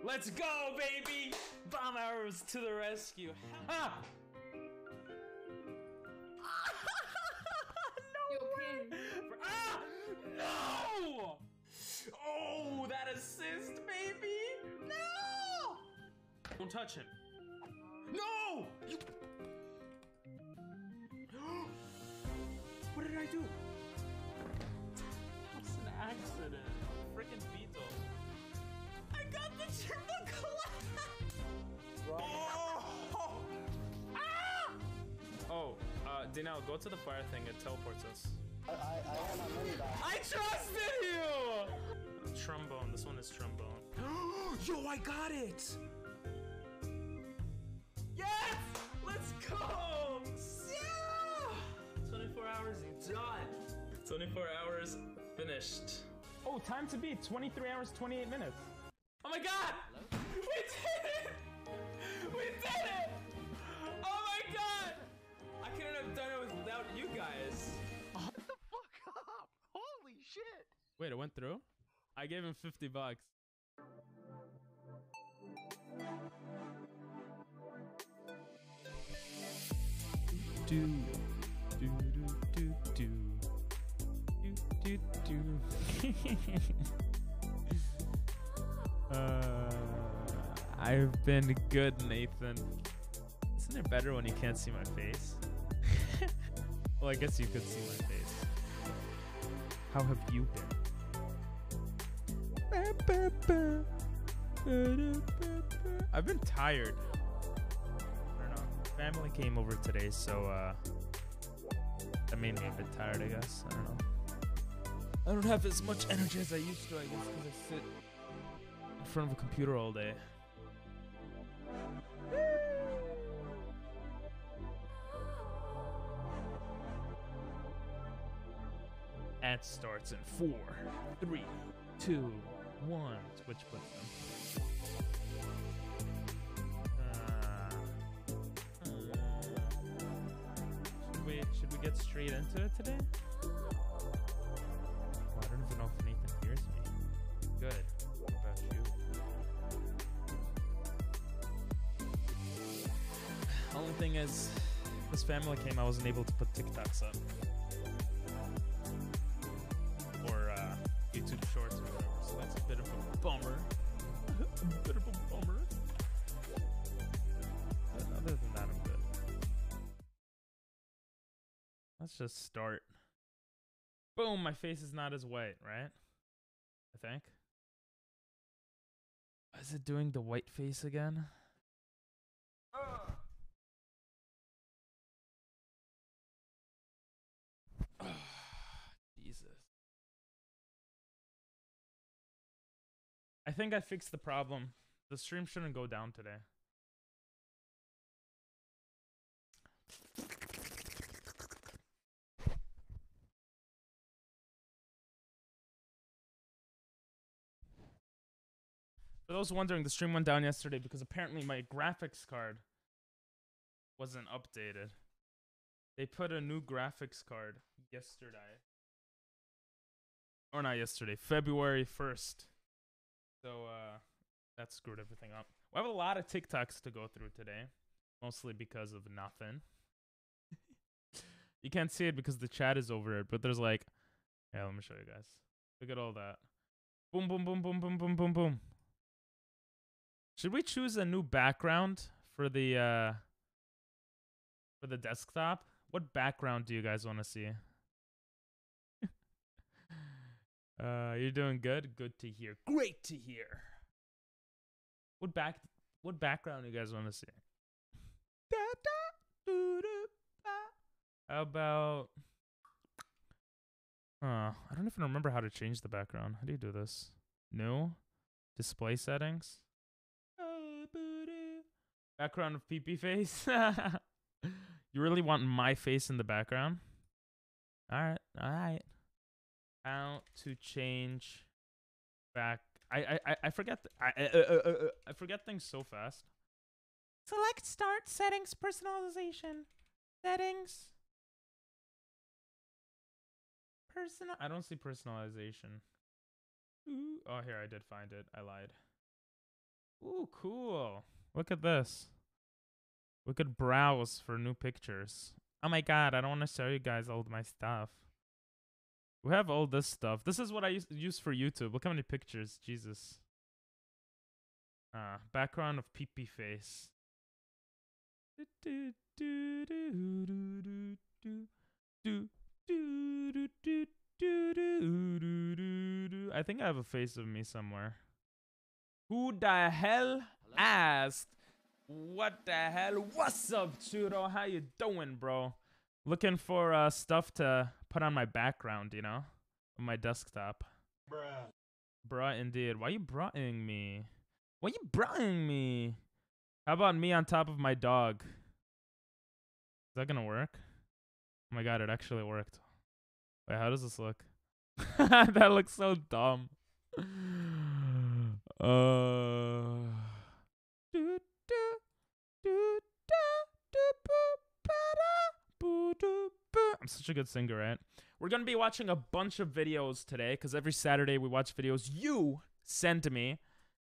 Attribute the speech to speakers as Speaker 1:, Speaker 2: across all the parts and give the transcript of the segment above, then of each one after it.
Speaker 1: Let's go, baby! Bomb arrows to the rescue. Ha! Ah! No! Oh, that assist, baby! No! Don't touch him. No! You... What did I do? It's an accident. Freaking beetle. I got the triple collapse! Oh! Ah! Oh, Danielle, go to the fire thing. It teleports us.
Speaker 2: I am on mini back.
Speaker 1: I trusted you! Trombone. This one is trombone. Yo, I got it! Yes! Let's go! Yeah! 24 hours done. 24 hours finished. Oh, time to beat. 23 hours, 28 minutes. Oh my god! Hello? We did it! We did it! Oh my god! I couldn't have done it without you guys.
Speaker 2: What the fuck up? Holy shit!
Speaker 1: Wait, it went through? I gave him 50 bucks. Do do do do do do do. I've been good, Nathan. Isn't it better when you can't see my face? Well, I guess you could see my face. How have you been? I've been tired. I don't know. Family came over today, so that made me a bit tired, I guess. I don't know. I don't have as much energy as I used to, I guess, because I sit in front of a computer all day. Ad starts in 4, 3, 2, 1. Switch puts them. Should we get straight into it today? Oh, I don't even know if Nathan hears me. Good. What about you? Only thing is, this family came, I wasn't able to put TikToks up. Or YouTube Shorts or whatever, so that's a bit of a bummer. A bit of a bummer. But other than that, I'm good. Let's just start. Boom, my face is not as white, right? I think. Is it doing the white face again? Jesus. I think I fixed the problem. The stream shouldn't go down today. For those wondering, the stream went down yesterday because apparently my graphics card wasn't updated. They put a new graphics card yesterday. Or not yesterday, February 1st. So, that screwed everything up. We have a lot of TikToks to go through today. Mostly because of nothing. You can't see it because the chat is over it, but there's like... Yeah, let me show you guys. Look at all that. Boom, boom, boom, boom, boom, boom, boom, boom. Should we choose a new background for the desktop? What background do you guys want to see? You're doing good? Good to hear. Great to hear. What background do you guys want to see? How about I don't even remember how to change the background. How do you do this? New? Display settings? Background of pee-pee face? You really want my face in the background? Alright, alright. How to change back... I forget... I forget things so fast. Select start settings personalization. Settings. I don't see personalization. Ooh. Oh, here, I did find it. I lied. Ooh, cool. Look at this. We could browse for new pictures. Oh my god, I don't want to show you guys all my stuff. We have all this stuff. This is what I use for YouTube. Look how many pictures. Jesus. Background of pee-pee face. I think I have a face of me somewhere. Who the hell asked? What the hell? What's up, Churro? How you doing, bro? Looking for stuff to put on my background, you know? On my desktop. Bruh. Bruh, indeed. Why you bruhing me? Why you bruhing me? How about me on top of my dog? Is that gonna work? Oh my god, it actually worked. Wait, how does this look? That looks so dumb. I'm such a good singer, right? We're gonna be watching a bunch of videos today because every Saturday we watch videos you send to me.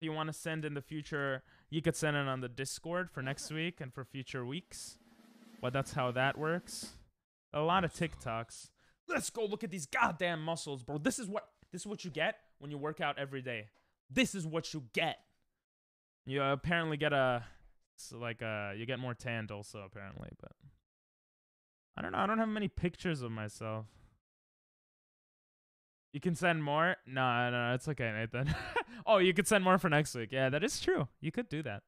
Speaker 1: If you want to send in the future, you could send it on the Discord for next week and for future weeks. Well, that's how that works. A lot of TikToks. Let's go look at these goddamn muscles, bro. This is what you get when you work out every day. This is what you get. You apparently get you get more tanned also apparently, but I don't know. I don't have many pictures of myself. You can send more? No, it's okay, Nathan. Oh, you could send more for next week. Yeah, that is true. You could do that.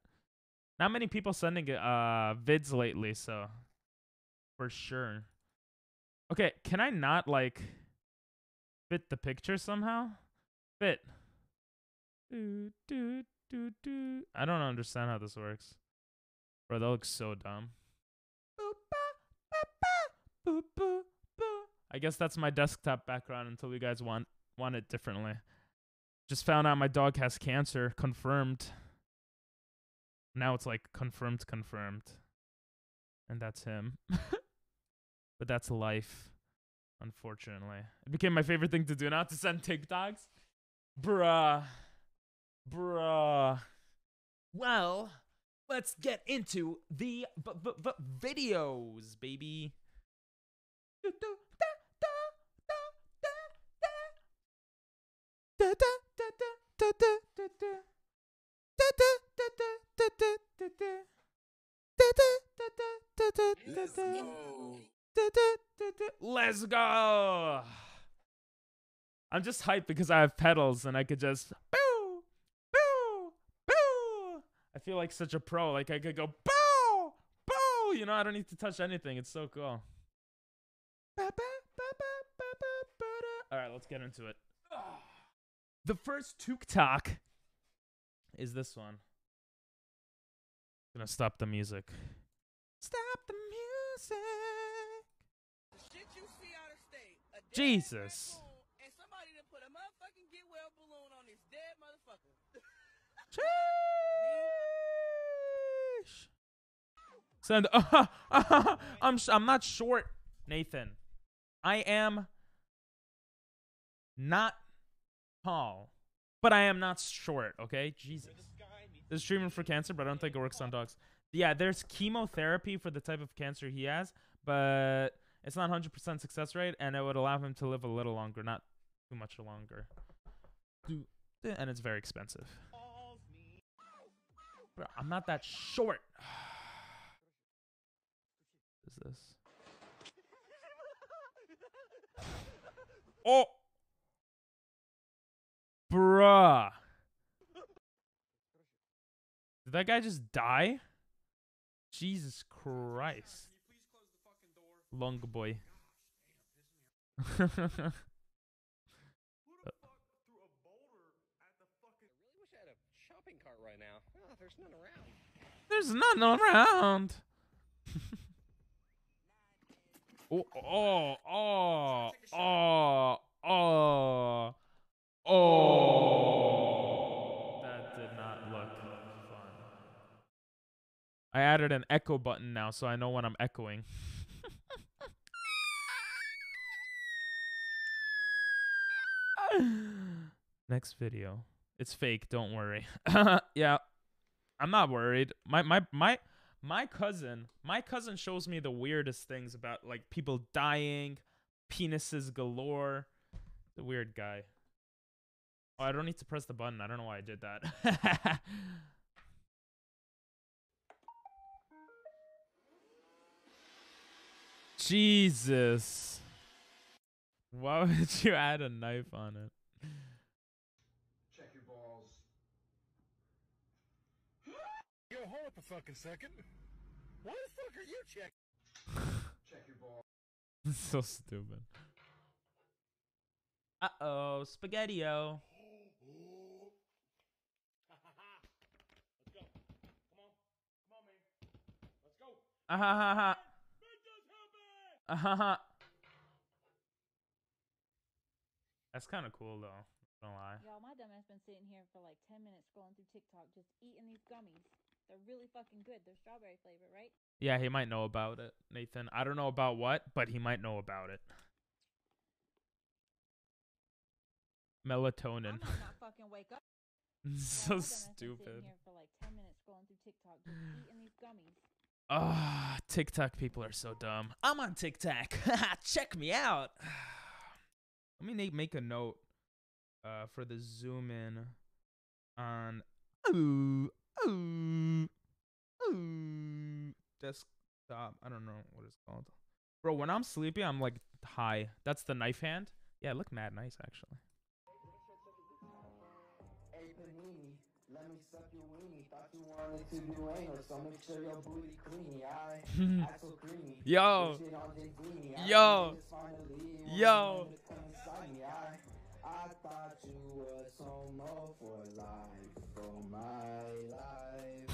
Speaker 1: Not many people sending vids lately, so for sure. Okay, can I not like fit the picture somehow? Fit. I don't understand how this works. Bro, that looks so dumb. I guess that's my desktop background until you guys want it differently. Just found out my dog has cancer. Confirmed. Now it's like confirmed. And that's him. But that's life, unfortunately. It became my favorite thing to do now, to send TikToks. Bruh. Well, let's get into the videos, baby. Let's go. I'm just hyped because I have pedals and I could just boo, boo, boo. I feel like such a pro. Like I could go boo, boo. You know, I don't need to touch anything. It's so cool. All right, let's get into it. The first TikTok is this one. I'm gonna stop the music. Stop the music.
Speaker 3: Shit you see out of state.
Speaker 1: Jesus.
Speaker 3: And somebody to put a motherfucking get well balloon on this dead motherfucker.
Speaker 1: Send. I'm not short, Nathan. I am not tall, but I am not short. Okay, Jesus. There's treatment for cancer, but I don't think it works on dogs. Yeah, there's chemotherapy for the type of cancer he has, but it's not 100% success rate, and it would allow him to live a little longer, not too much longer. And it's very expensive. Bro, I'm not that short. What is this? Oh! Bruh. Did that guy just die? Jesus Christ. Long boy.
Speaker 3: Who the fuck threw a boulder at the fucking... I really wish I had a shopping cart right now. Oh, there's none around.
Speaker 1: There's none around. Oh. That did not look fun. I added an echo button now, so I know when I'm echoing. Next video. It's fake, don't worry. Yeah. I'm not worried. My cousin shows me the weirdest things about like people dying, penises galore. The weird guy. Oh, I don't need to press the button. I don't know why I did that. Jesus. Why would you add a knife on it?
Speaker 4: Check your balls.
Speaker 2: Yo, hold up a fucking second. Why the fuck are you checking?
Speaker 4: Check your balls.
Speaker 1: It's so stupid. Uh-oh, Spaghetti-O.
Speaker 2: Let's go. Come on. Come on, man. Let's go.
Speaker 1: Ah-ha-ha-ha. Ah-ha-ha. That's kind of cool, though. Don't lie.
Speaker 5: Y'all, my dumbass been sitting here for like 10 minutes scrolling through TikTok just eating these gummies. They're really fucking good. They're strawberry flavor, right?
Speaker 1: Yeah, he might know about it, Nathan. I don't know about what, but he might know about it. Melatonin.
Speaker 5: I might not fucking wake up.
Speaker 1: So
Speaker 5: Y'all, my dumbass been
Speaker 1: stupid.
Speaker 5: sitting here for like 10 minutes scrolling through TikTok just eating these gummies.
Speaker 1: Ah, TikTok people are so dumb. I'm on TikTok. Check me out. Let me make a note for the zoom in on desktop. I don't know what it's called. Bro, when I'm sleepy, I'm like high. That's the knife hand. Yeah, it looked mad nice actually.
Speaker 6: Hey Panini, let me suck your weenie. Thought you wanted to do anal, so make sure your booty clean. I act so creamy.
Speaker 1: Yo.
Speaker 6: Shit on this beanie.
Speaker 1: Yo.
Speaker 6: Finally,
Speaker 1: Yo.
Speaker 6: come inside me. I thought you were so more for life, for my life.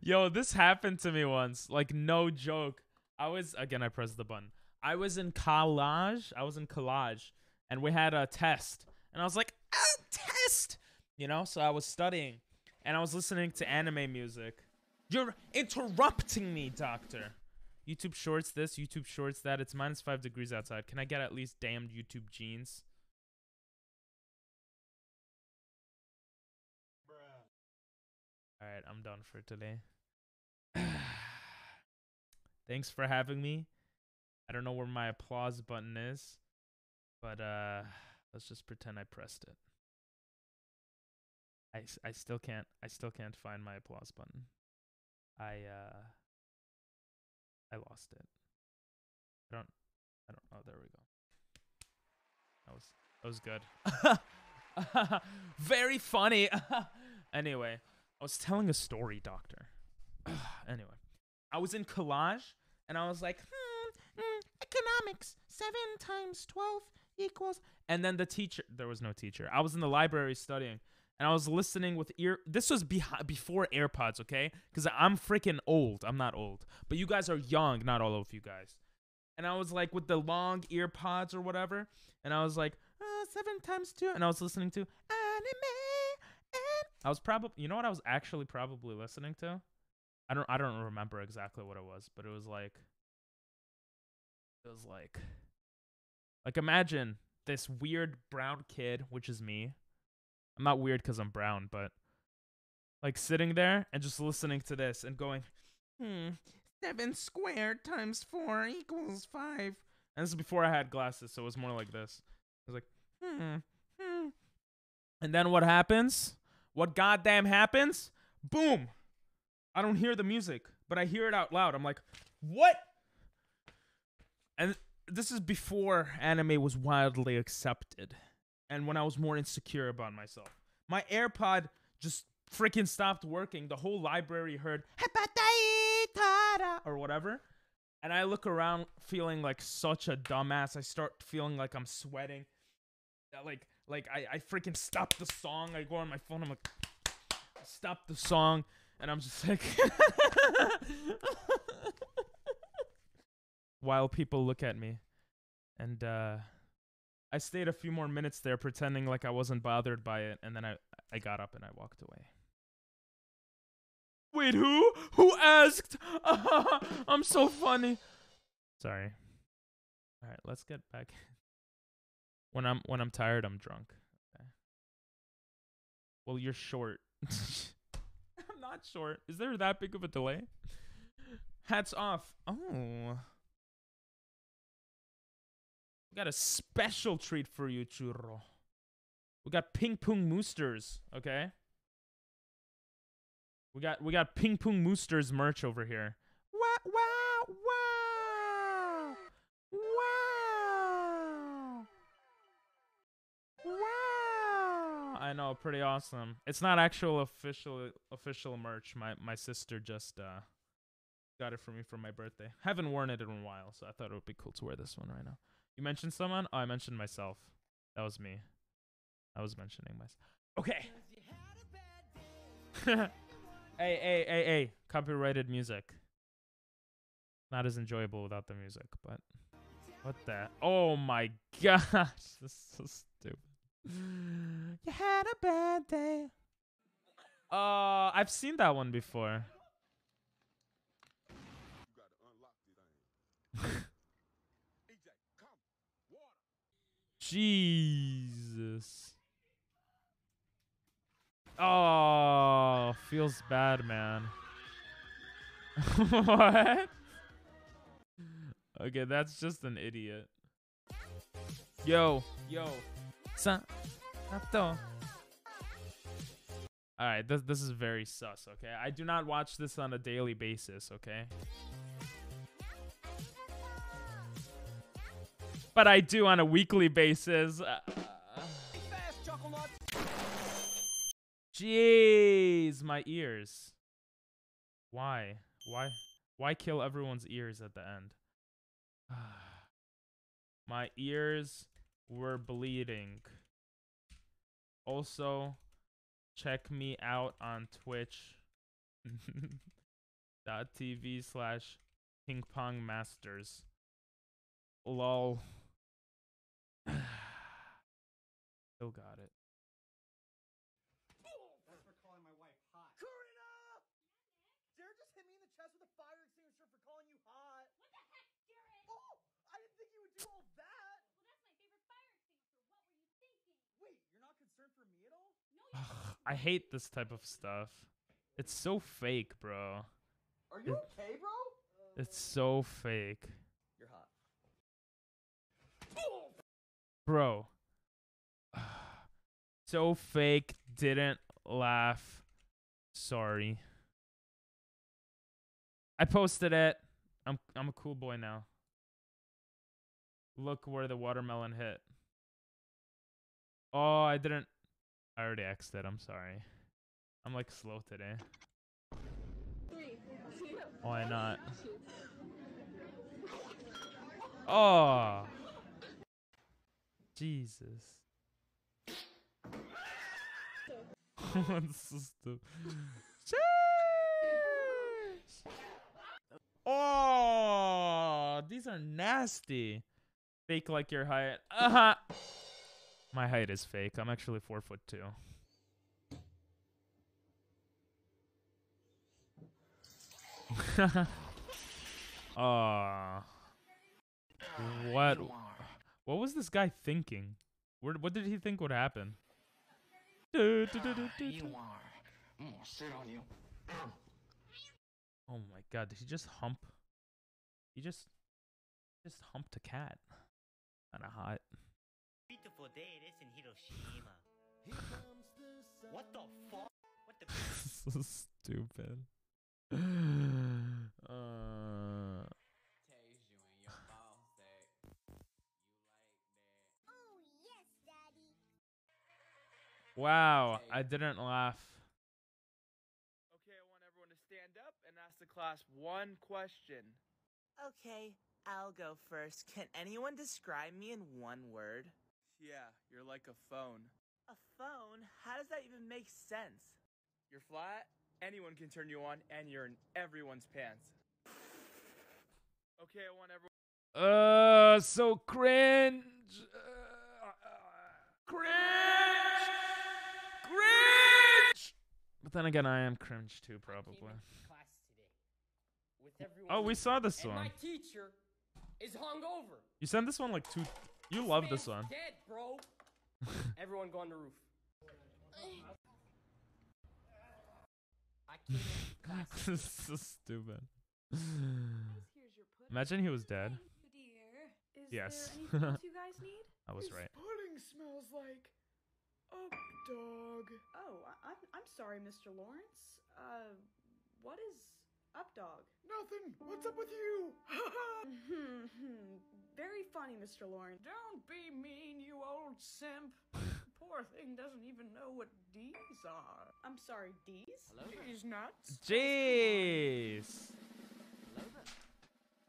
Speaker 1: Yo, this happened to me once. Like, no joke. I pressed the button. I was in collage, and we had a test. And I was like, test! You know, so I was studying. And I was listening to anime music. You're interrupting me, doctor. YouTube shorts this, YouTube shorts that. It's -5 degrees outside. Can I get at least damned YouTube jeans? Alright, I'm done for today. Thanks for having me. I don't know where my applause button is, but let's just pretend I pressed it. I still can't find my applause button. I lost it. I don't oh, there we go. That was good. Very funny. Anyway, I was telling a story, doctor. Anyway, I was in collage and I was like, economics, 7 times 12 equals. And then the teacher, there was no teacher. I was in the library studying and I was listening with this was before AirPods, okay? Because I'm freaking old. I'm not old, but you guys are young, not all of you guys. And I was like with the long ear pods or whatever. And I was like, 7 times 2. And I was listening to anime. And I was probably, you know what I was actually probably listening to? I don't remember exactly what it was, but it was like imagine this weird brown kid, which is me. I'm not weird because I'm brown, but like sitting there and just listening to this and going, 7 squared times 4 equals 5. And this is before I had glasses, so it was more like this. I was like, And then what happens? What goddamn happens? Boom! I don't hear the music, but I hear it out loud. I'm like, what? And this is before anime was wildly accepted. And when I was more insecure about myself. My AirPod just freaking stopped working. The whole library heard or whatever. And I look around feeling like such a dumbass. I start feeling like I'm sweating. Like I freaking stop the song. I go on my phone. I'm like, stop the song. And I'm just like, while people look at me. And I stayed a few more minutes there pretending like I wasn't bothered by it. And then I got up and I walked away. Wait, who? Who asked? I'm so funny. Sorry. All right, let's get back. When I'm tired, I'm drunk. Okay. Well, you're short. not short. Is there that big of a delay? Hats off. Oh. We got a special treat for you, churro. We got ping pong moosters, okay? We got ping pong moosters merch over here. Wow, wow, wow. Wow. Wow. I know, pretty awesome. It's not actual official merch. My sister just got it for me for my birthday. Haven't worn it in a while, so I thought it would be cool to wear this one right now. You mentioned someone? Oh, I mentioned myself. That was me. I was mentioning myself. Okay. Hey. Copyrighted music. Not as enjoyable without the music, but what the? Oh my gosh. This is so stupid. You had a bad day. I've seen that one before. Jesus. Oh, feels bad, man. What? Okay, that's just an idiot. Yo. Alright, this is very sus, okay? I do not watch this on a daily basis, okay? But I do on a weekly basis. Jeez, my ears. Why? Why kill everyone's ears at the end? My ears were bleeding. Also, check me out on Twitch. .tv/pingpongmasters. Lol. Still got it.
Speaker 7: That's for calling my wife hot. Karina! Jared just hit me in the chest with a fire extinguisher for calling you hot.
Speaker 5: What the heck, Jared?
Speaker 7: Oh! I didn't think you would do all that!
Speaker 5: Well, that's my favorite fire extinguisher. What were you thinking?
Speaker 7: Wait, you're not concerned for me at all?
Speaker 5: No,
Speaker 1: I hate this type of stuff. It's so fake, bro.
Speaker 7: Are you okay, bro?
Speaker 1: It's so fake.
Speaker 7: You're hot.
Speaker 1: Bro. So fake, didn't laugh. Sorry. I posted it. I'm a cool boy now. Look where the watermelon hit. Oh, I didn't. I already X'd it. I'm sorry. I'm like slow today. Why not? Oh. Jesus. That's so stupid. Oh, these are nasty. Fake like your height. My height is fake. I'm actually 4'2". What was this guy thinking? What did he think would happen?
Speaker 8: You are. I'm gonna sit on you.
Speaker 1: Oh my god, did he just hump? He just humped a cat. Kinda hot.
Speaker 9: Beautiful day it is in Hiroshima. What the fuck? What the
Speaker 1: So stupid. Wow, I didn't laugh.
Speaker 10: Okay, I want everyone to stand up and ask the class one question. Okay, I'll go first. Can anyone describe me in one word? Yeah, you're like a phone. A phone? How does that even make sense? You're flat, anyone can turn you on, and you're in everyone's pants. Okay, I want everyone...
Speaker 1: So cringe. Cringe! Cringe! But then again, I am cringe too, probably. Oh, we saw this one.
Speaker 11: My teacher is hungover.
Speaker 1: You sent this one like two. You love this one.
Speaker 11: Dead, bro. Everyone go on the roof. I
Speaker 1: This is so stupid. Imagine he was dead. Yes.
Speaker 12: Is there anything else you guys need?
Speaker 1: I was right.
Speaker 7: Pudding smells like a dog.
Speaker 12: Oh, I'm sorry, Mr. Lawrence. What is Updog?
Speaker 7: Nothing. What's up with you?
Speaker 12: Very funny, Mr. Lawrence. Don't be mean, you old simp. Poor thing doesn't even know what D's are. I'm sorry, D's?
Speaker 11: Hello there.
Speaker 12: D's nuts?
Speaker 1: Jeez.
Speaker 11: Hello there.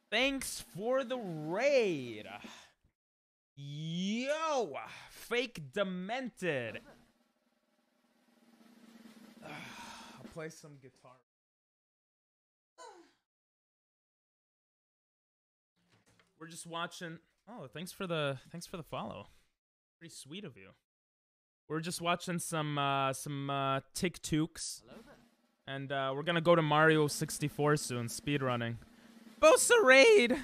Speaker 1: Thanks for the raid. Yo, fake demented. I'll play some guitar. We're just watching. Oh, thanks for the follow. Pretty sweet of you. We're just watching some TikToks.
Speaker 11: Hello there.
Speaker 1: And we're gonna go to Mario 64 soon, speedrunning. Bosa raid!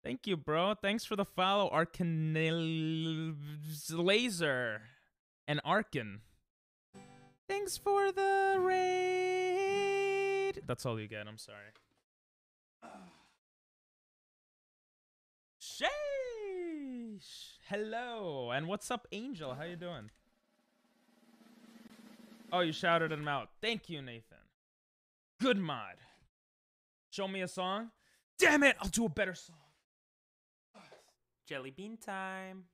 Speaker 1: Thank you, bro. Thanks for the follow, Arcanil Laser and Arkin. Thanks for the raid. That's all you get. I'm sorry. Sheesh. Hello, and what's up, Angel? How you doing? Oh, you shouted him out. Thank you, Nathan. Good mod. Show me a song. Damn it! I'll do a better song. Jelly bean time.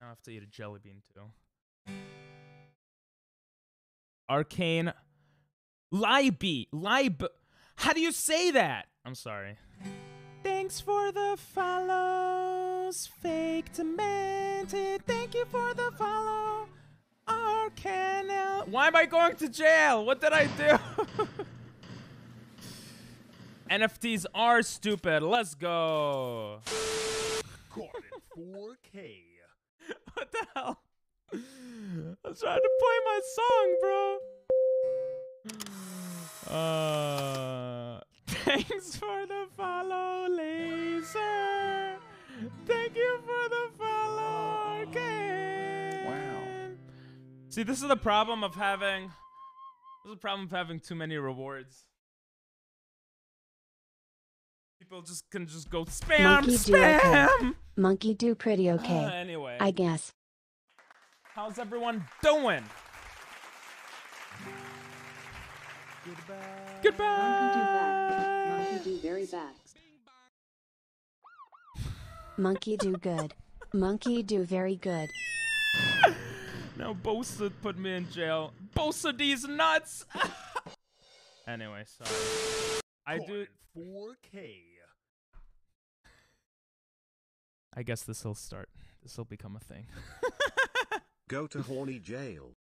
Speaker 1: I'll have to eat a jelly bean too. Arcane. Lib. How do you say that? I'm sorry. Thanks for the follows. Fake demented. Thank you for the follow. Arcanel. Why am I going to jail? What did I do? NFTs are stupid. Let's go.
Speaker 2: Caught in 4K.
Speaker 1: What the hell? I was trying to play my song, bro. Thanks for the follow, Laser. Thank you for the follow, Arcane.
Speaker 8: Wow.
Speaker 1: See, this is the problem of having. Too many rewards. People can just go spam,
Speaker 13: Monkey
Speaker 1: spam.
Speaker 13: Do okay. Monkey do pretty okay.
Speaker 1: Anyway,
Speaker 13: I guess.
Speaker 1: How's everyone doing? Goodbye. Goodbye.
Speaker 13: Monkey do bad. Monkey do very bad. Monkey do good. Monkey do very good.
Speaker 1: No, Bosa put me in jail. Bosa these nuts. Anyway, sorry. I do
Speaker 2: 4K.
Speaker 1: I guess this will start. This will become a thing.
Speaker 2: Go to horny jail.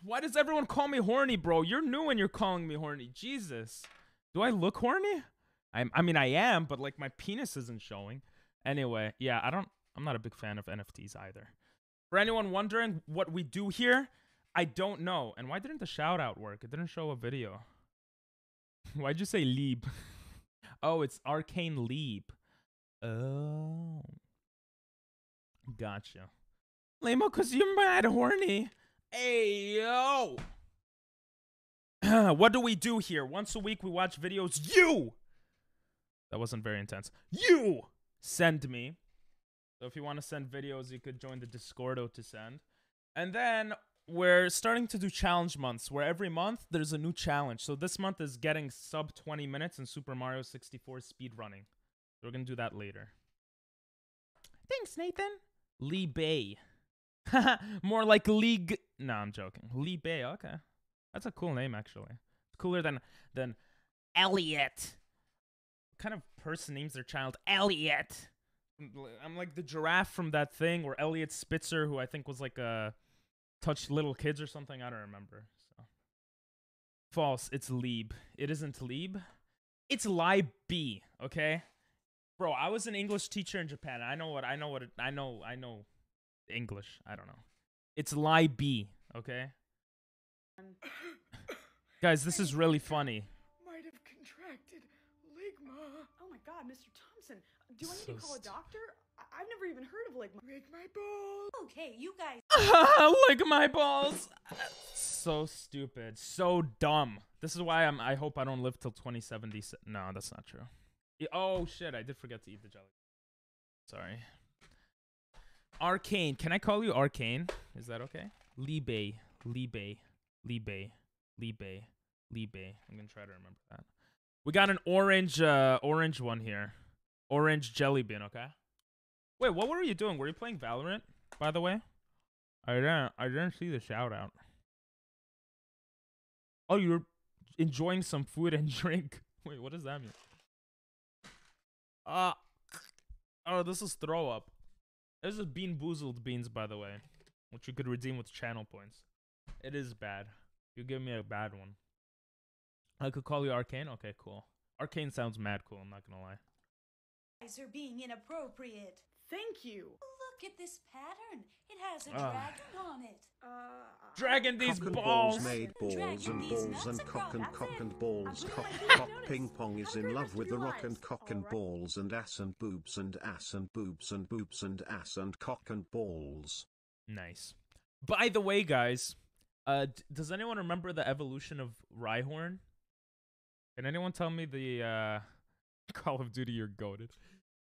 Speaker 1: Why does everyone call me horny, bro? You're new and you're calling me horny. Jesus. Do I look horny? I mean, I am, but like my penis isn't showing. Anyway, yeah, I'm not a big fan of NFTs either. For anyone wondering what we do here, I don't know. And why didn't the shout out work? It didn't show a video. Why'd you say Lieb? Oh, it's Arcane Lieb. Oh. Gotcha. Lamo, cause you're mad horny. Hey, yo. What do we do here? Once a week we watch videos. You! That wasn't very intense. You! Send me. So if you want to send videos, you could join the Discordo to send. And then we're starting to do challenge months, where every month there's a new challenge. So this month is getting sub 20 minutes in Super Mario 64 speedrunning. So we're going to do that later. Thanks, Nathan. Lee Bay. More like League. No, I'm joking. Lee Bay. Okay. That's a cool name, actually. Cooler than Elliot. What kind of person names their child Elliot? I'm like the giraffe from that thing, or Elliot Spitzer, who I think was like a touched little kids or something. I don't remember. So false. It's Lieb. It isn't Lieb. It's Lieb. Okay, bro. I was an English teacher in Japan. I know English. I don't know. It's Lieb. Okay. Guys, this is really funny.
Speaker 7: Might have contracted ligma.
Speaker 12: Oh my god, Mr. Thompson. Do I need to call a doctor? I've never even heard of ligma.
Speaker 7: Lick my balls.
Speaker 5: Okay, you guys.
Speaker 1: Lick my balls. So stupid. So dumb. This is why I hope I don't live till 2070. No, that's not true. Oh shit, I did forget to eat the jelly. Sorry. Arcane. Can I call you Arcane? Is that okay? Libe. I'm gonna try to remember that. We got an orange one here. Orange jelly bean, okay? Wait, what were you doing? Were you playing Valorant, by the way? I didn't see the shout out. Oh, you're enjoying some food and drink. Wait, what does that mean? Oh, this is throw up. This is Bean Boozled beans, by the way, which you could redeem with channel points. It is bad. You give me a bad one. I could call you Arcane? Okay, cool. Arcane sounds mad cool, I'm not gonna lie.
Speaker 14: You guys are being inappropriate.
Speaker 12: Thank you.
Speaker 14: Look at this pattern. It has a dragon on it.
Speaker 1: Dragging these
Speaker 15: cock and
Speaker 1: balls.
Speaker 15: Made balls and balls and cock and balls. Cock ping pong is in love with the rock and cock and balls and ass and boobs and ass and boobs and boobs and ass and cock and balls.
Speaker 1: Nice. By the way, guys, does anyone remember the evolution of Rhyhorn? Can anyone tell me the Call of Duty you're goated?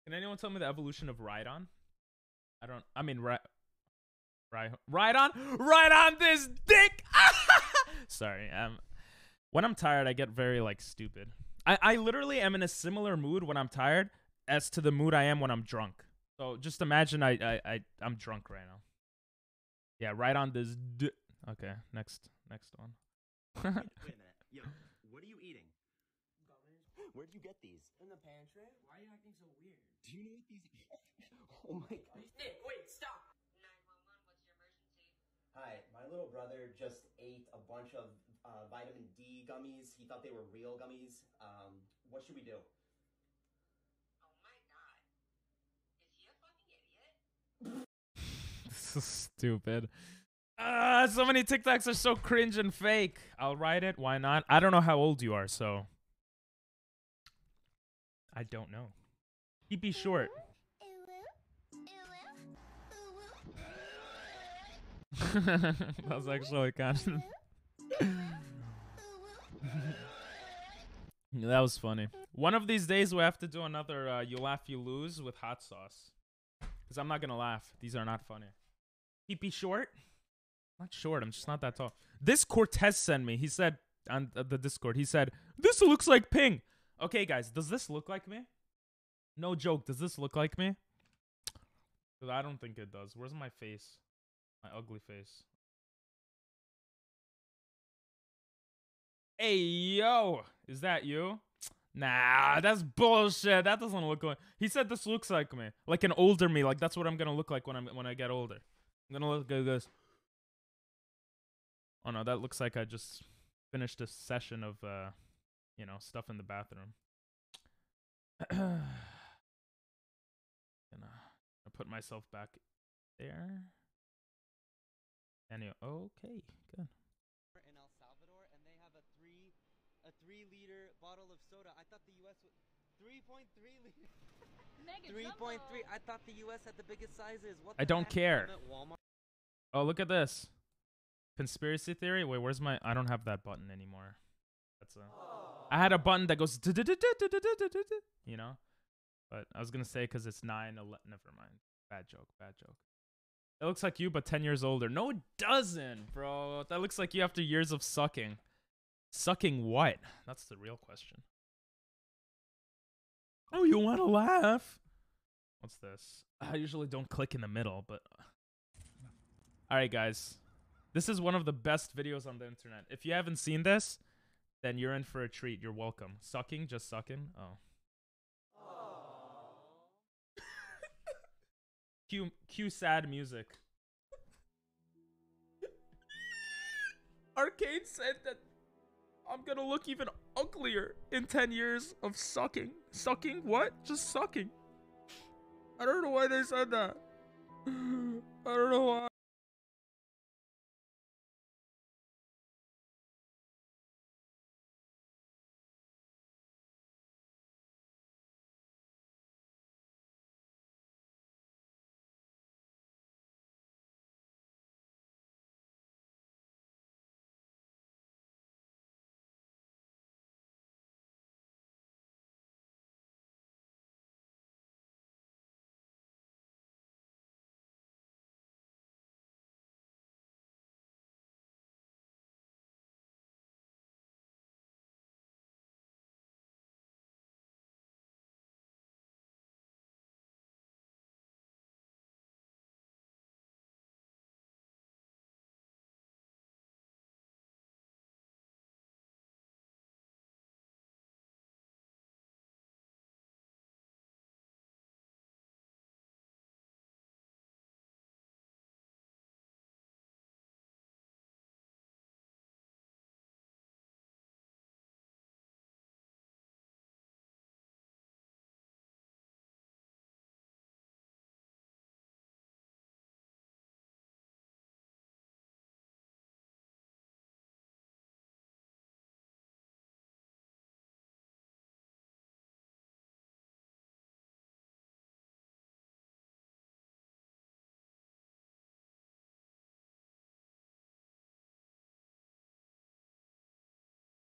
Speaker 1: Can anyone tell me the evolution of Rhydon? Rhydon this dick! Sorry, when I'm tired, I get very, like, stupid. I literally am in a similar mood when I'm tired as to the mood I am when I'm drunk. So just imagine I'm drunk right now. Yeah, Rhydon this dick. Okay, next one.
Speaker 16: Wait a minute. Yo, what are you eating? Where'd you get these?
Speaker 7: In the pantry? Why are you acting so weird?
Speaker 16: Do you know what these Oh my god.
Speaker 12: Nick, wait, stop.
Speaker 17: 911, what's your emergency?
Speaker 18: Hi, my little brother just ate a bunch of vitamin D gummies. He thought they were real gummies. What should we do?
Speaker 17: Oh my god. Is he a fucking idiot?
Speaker 1: This is stupid. So many TikToks are so cringe and fake. I'll write it. Why not? I don't know how old you are, so I don't know. Keep it short. That was actually kind of that was funny. One of these days we have to do another you laugh you lose with hot sauce. Because I'm not gonna laugh. These are not funny. Keep it short? Not short, I'm just not that tall. This Cortez sent me. He said on the Discord, he said, "This looks like Ping." Okay, guys, does this look like me? No joke, does this look like me? Because I don't think it does. Where's my face? My ugly face. Hey, yo! Is that you? Nah, that's bullshit. That doesn't look like... He said this looks like me. Like an older me. Like, that's what I'm gonna look like when I get older. I'm gonna look like this. Oh, no, that looks like I just finished a session of, you know, stuff in the bathroom. Gonna put myself back there. Anyway, okay, good.
Speaker 19: In El Salvador, and they have a 3-liter bottle of soda. I thought the U.S. was 3.3 liters. 3.3. I thought the U.S. had the biggest sizes. What?
Speaker 1: I don't care. Oh, look at this. Conspiracy theory? Wait, where's my... I don't have that button anymore. That's a... I had a button that goes... You know? But I was gonna say because it's 9, 11... Never mind. Bad joke, bad joke. It looks like you, but 10 years older. No, it doesn't, bro. That looks like you after years of sucking. Sucking what? That's the real question. Oh, you want to laugh? What's this? I usually don't click in the middle, but... Alright, guys. This is one of the best videos on the internet. If you haven't seen this, then you're in for a treat. You're welcome. Sucking? Just sucking? Oh. Cue sad music. Arcade said that I'm gonna look even uglier in 10 years of sucking. Sucking? What? Just sucking. I don't know why they said that. I don't know why.